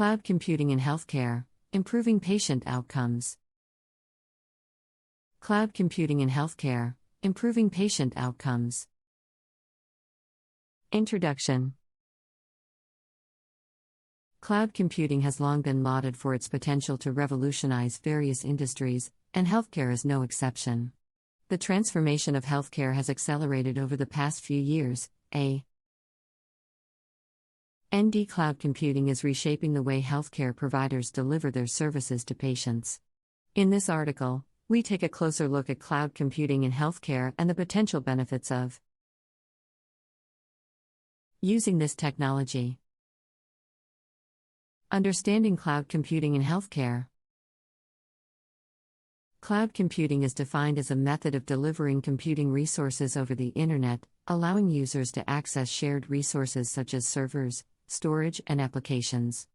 Cloud computing in healthcare, improving patient outcomes. Cloud computing in healthcare, improving patient outcomes. Introduction. Cloud computing has long been lauded for its potential to revolutionize various industries, and healthcare is no exception. The transformation of healthcare has accelerated over the past few years. Cloud computing is reshaping the way healthcare providers deliver their services to patients. In this article, we take a closer look at cloud computing in healthcare and the potential benefits of using this technology. Understanding cloud computing in healthcare. Cloud computing is defined as a method of delivering computing resources over the Internet, allowing users to access shared resources such as servers, storage, and applications.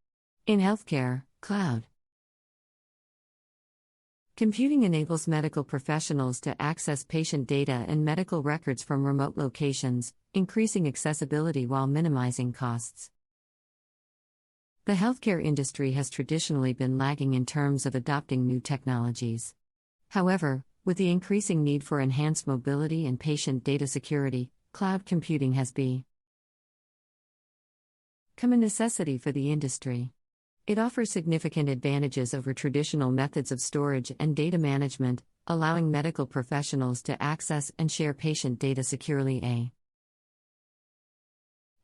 In healthcare, cloud computing enables medical professionals to access patient data and medical records from remote locations, increasing accessibility while minimizing costs. The healthcare industry has traditionally been lagging in terms of adopting new technologies. However, with the increasing need for enhanced mobility and patient data security, cloud computing has become a necessity for the industry. It offers significant advantages over traditional methods of storage and data management, allowing medical professionals to access and share patient data securely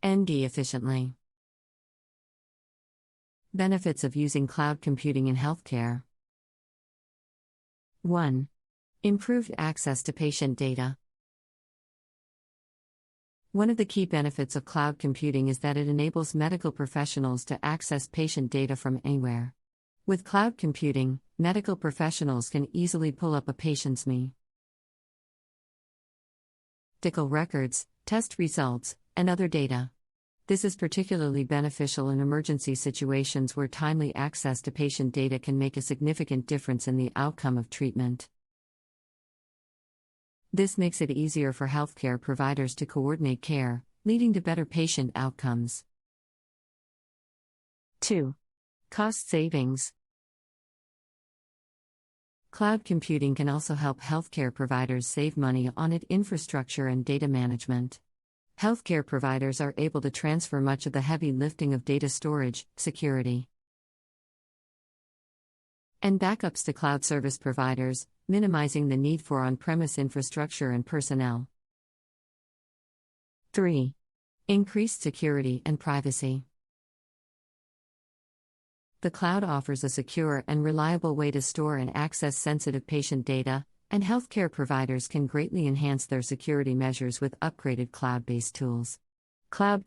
and efficiently. Benefits of using cloud computing in healthcare. 1. Improved access to patient data. One of the key benefits of cloud computing is that it enables medical professionals to access patient data from anywhere. With cloud computing, medical professionals can easily pull up a patient's medical records, test results, and other data. This is particularly beneficial in emergency situations where timely access to patient data can make a significant difference in the outcome of treatment. This makes it easier for healthcare providers to coordinate care, leading to better patient outcomes. 2. Cost savings. Cloud computing can also help healthcare providers save money on its infrastructure and data management. Healthcare providers are able to transfer much of the heavy lifting of data storage, security, and backups to cloud service providers, minimizing the need for on-premise infrastructure and personnel. 3. Increased security and privacy. The cloud offers a secure and reliable way to store and access sensitive patient data, and healthcare providers can greatly enhance their security measures with upgraded cloud-based tools. Cloud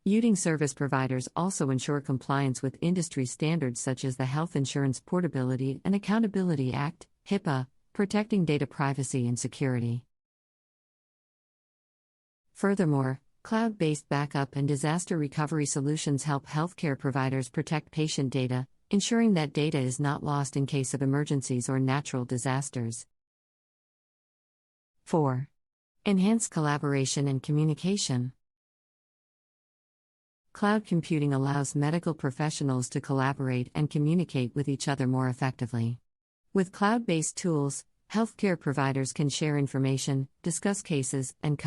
computing service providers also ensure compliance with industry standards such as the Health Insurance Portability and Accountability Act, HIPAA, protecting data privacy and security. Furthermore, cloud-based backup and disaster recovery solutions help healthcare providers protect patient data, ensuring that data is not lost in case of emergencies or natural disasters. 4. Enhanced collaboration and communication. Cloud computing allows medical professionals to collaborate and communicate with each other more effectively. With cloud-based tools, healthcare providers can share information, discuss cases, and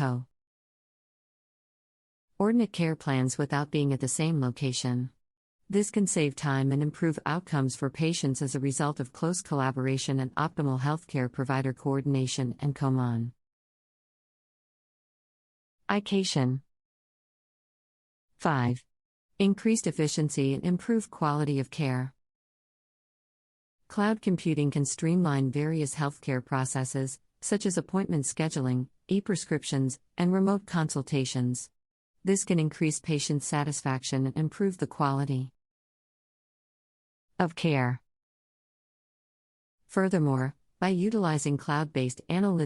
coordinate care plans without being at the same location. This can save time and improve outcomes for patients as a result of close collaboration and optimal healthcare provider coordination and communication. 5. Increased efficiency and improved quality of care. Cloud computing can streamline various healthcare processes, such as appointment scheduling, e-prescriptions, and remote consultations. This can increase patient satisfaction and improve the quality of care. Furthermore, by utilizing cloud-based analytics